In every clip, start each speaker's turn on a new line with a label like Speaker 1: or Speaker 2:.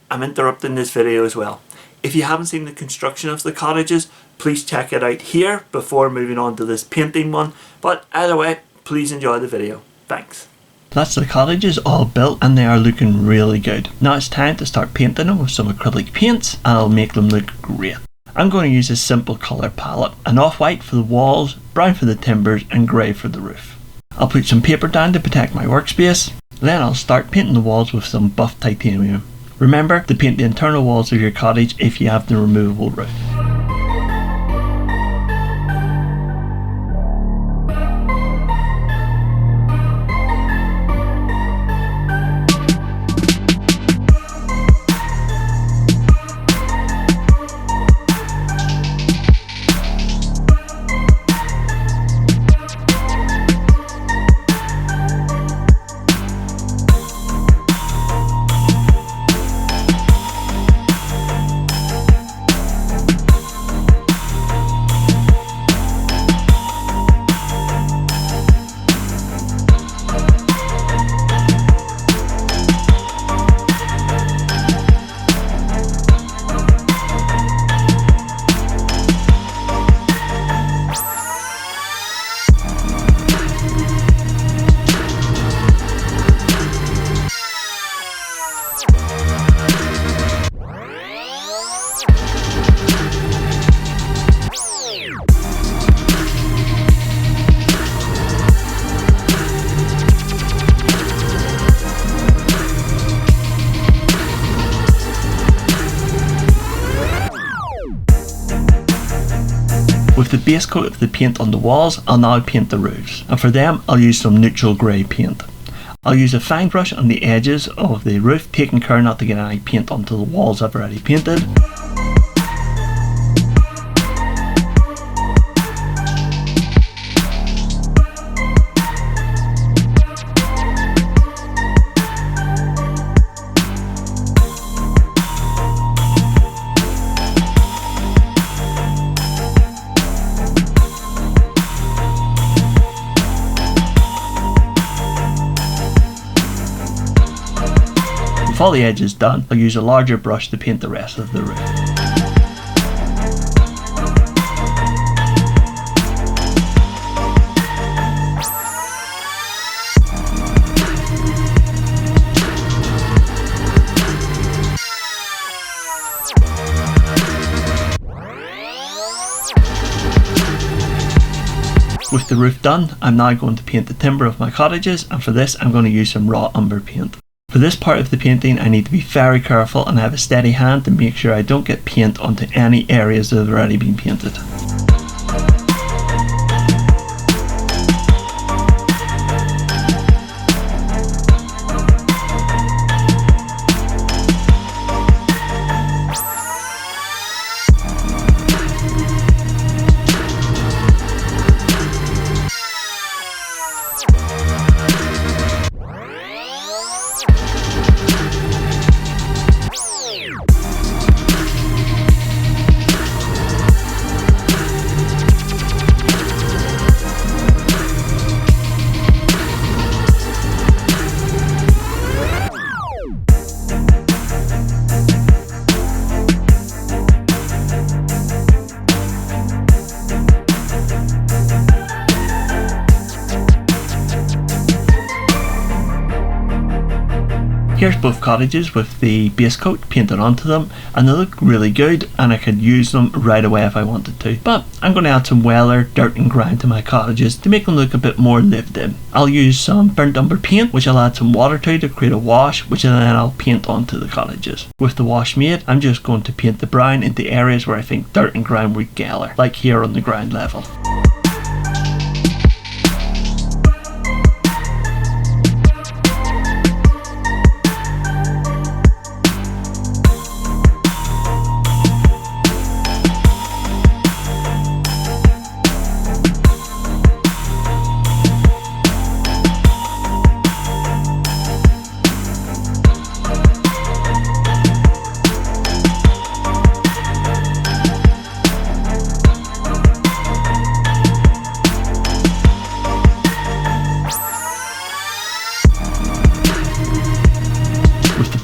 Speaker 1: I'm interrupting this video as well. If you haven't seen the construction of the cottages, please check it out here before moving on to this painting one. But either way, please enjoy the video. Thanks. That's the cottages all built and they are looking really good. Now it's time to start painting them with some acrylic paints and I'll make them look great. I'm going to use a simple colour palette, an off-white for the walls, brown for the timbers and grey for the roof. I'll put some paper down to protect my workspace, then I'll start painting the walls with some buff titanium. Remember to paint the internal walls of your cottage if you have the removable roof. With the base coat of the paint on the walls, I'll now paint the roofs, and for them I'll use some neutral grey paint. I'll use a fine brush on the edges of the roof, taking care not to get any paint onto the walls I've already painted. With all the edges done, I'll use a larger brush to paint the rest of the roof. With the roof done, I'm now going to paint the timber of my cottages, and for this I'm going to use some raw umber paint. For this part of the painting I need to be very careful and have a steady hand to make sure I don't get paint onto any areas that have already been painted. Here's both cottages with the base coat painted onto them, and they look really good and I could use them right away if I wanted to. But I'm going to add some weather, dirt and grime to my cottages to make them look a bit more lived in. I'll use some burnt umber paint which I'll add some water to create a wash, which then I'll paint onto the cottages. With the wash made, I'm just going to paint the brown into areas where I think dirt and grime would gather, like here on the ground level.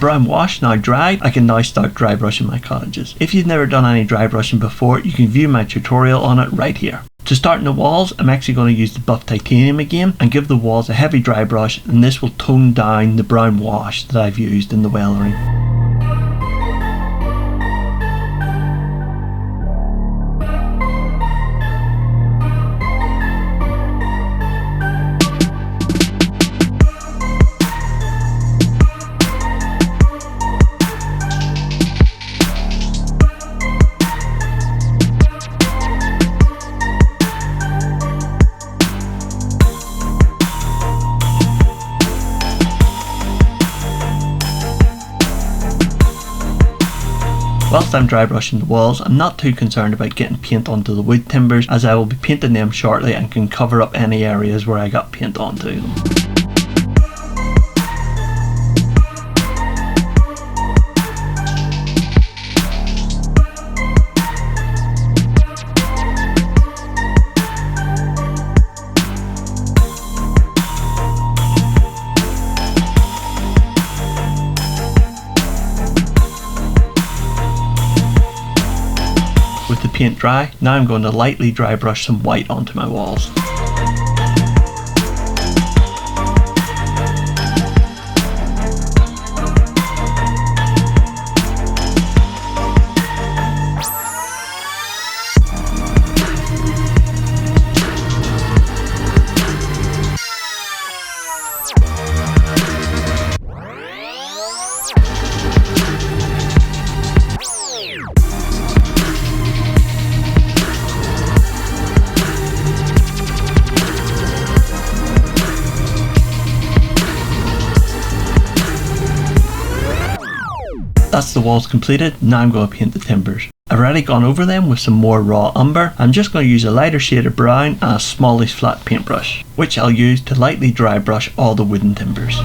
Speaker 1: brown wash now dried, I can now start dry brushing my cottages. If you've never done any dry brushing before, you can view my tutorial on it right here. To start in the walls, I'm actually going to use the buff titanium again and give the walls a heavy dry brush, and this will tone down the brown wash that I've used in the weathering. Whilst I'm dry brushing the walls, I'm not too concerned about getting paint onto the wood timbers, as I will be painting them shortly and can cover up any areas where I got paint onto them. With the paint dry, now I'm going to lightly dry brush some white onto my walls. That's the walls completed. Now I'm going to paint the timbers. I've already gone over them with some more raw umber. I'm just going to use a lighter shade of brown and a smallish flat paintbrush, which I'll use to lightly dry brush all the wooden timbers.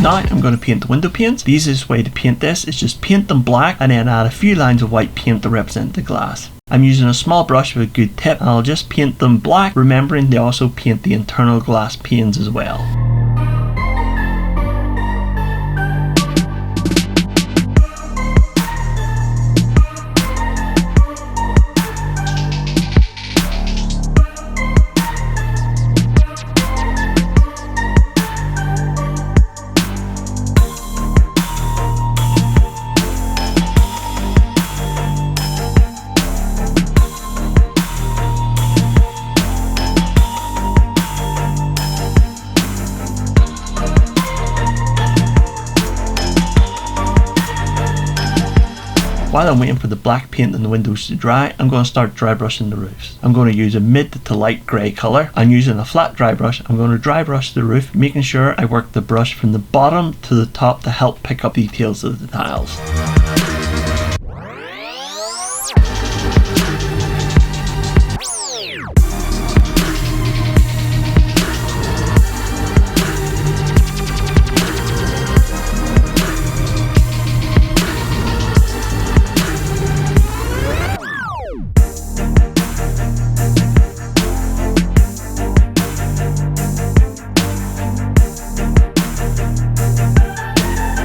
Speaker 1: Now I'm going to paint the window panes. The easiest way to paint this is just paint them black and then add a few lines of white paint to represent the glass. I'm using a small brush with a good tip, and I'll just paint them black, remembering to also paint the internal glass panes as well. While I'm waiting for the black paint in the windows to dry, I'm going to start dry brushing the roofs. I'm going to use a mid to light grey colour. I'm using a flat dry brush. I'm going to dry brush the roof, making sure I work the brush from the bottom to the top to help pick up details of the tiles.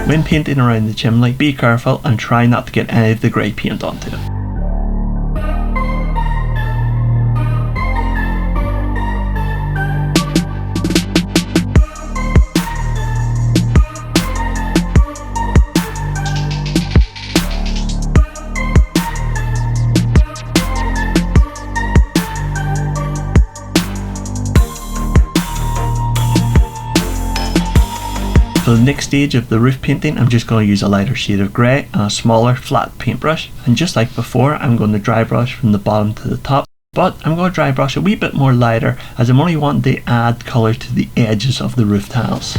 Speaker 1: When painting around the chimney, be careful and try not to get any of the grey paint onto it. For the next stage of the roof painting, I'm just going to use a lighter shade of grey and a smaller flat paintbrush. And just like before, I'm going to dry brush from the bottom to the top. But I'm going to dry brush a wee bit more lighter, as I'm only wanting to add colour to the edges of the roof tiles.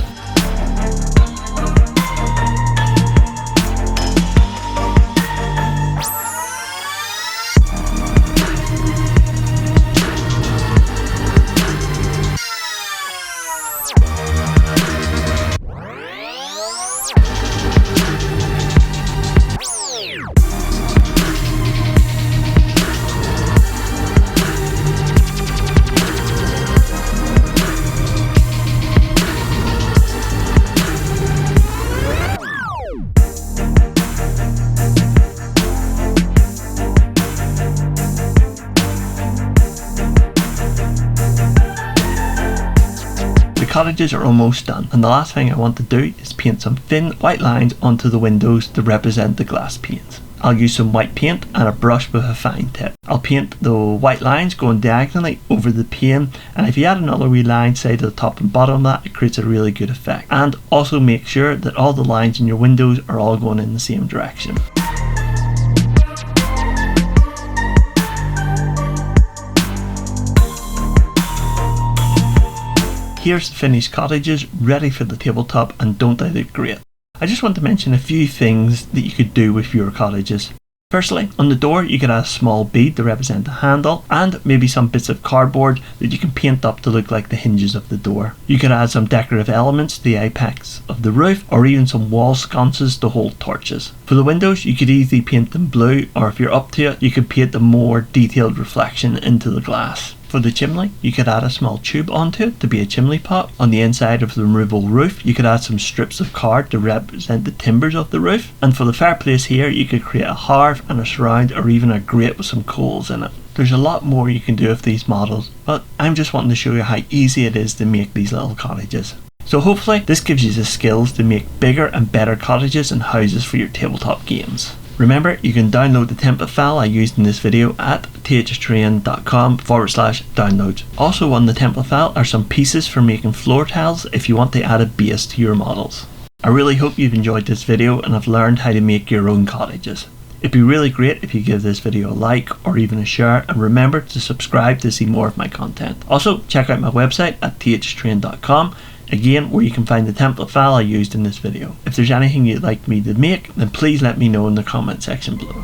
Speaker 1: Cottages are almost done, and the last thing I want to do is paint some thin white lines onto the windows to represent the glass panes. I'll use some white paint and a brush with a fine tip. I'll paint the white lines going diagonally over the pane, and if you add another wee line say to the top and bottom of that, it creates a really good effect. And also make sure that all the lines in your windows are all going in the same direction. Here's the finished cottages, ready for the tabletop, and don't they look great? I just want to mention a few things that you could do with your cottages. Firstly, on the door you could add a small bead to represent the handle, and maybe some bits of cardboard that you can paint up to look like the hinges of the door. You could add some decorative elements to the apex of the roof, or even some wall sconces to hold torches. For the windows you could easily paint them blue, or if you're up to it you could paint a more detailed reflection into the glass. For the chimney, you could add a small tube onto it to be a chimney pot. On the inside of the removable roof, you could add some strips of card to represent the timbers of the roof. And for the fireplace here, you could create a hearth and a surround, or even a grate with some coals in it. There's a lot more you can do with these models, but I'm just wanting to show you how easy it is to make these little cottages. So hopefully this gives you the skills to make bigger and better cottages and houses for your tabletop games. Remember, you can download the template file I used in this video at tagestrain.com/downloads. Also on the template file are some pieces for making floor tiles if you want to add a base to your models. I really hope you've enjoyed this video and have learned how to make your own cottages. It'd be really great if you give this video a like or even a share, and remember to subscribe to see more of my content. Also, check out my website at tagestrain.com, again where you can find the template file I used in this video. If there's anything you'd like me to make, then please let me know in the comment section below.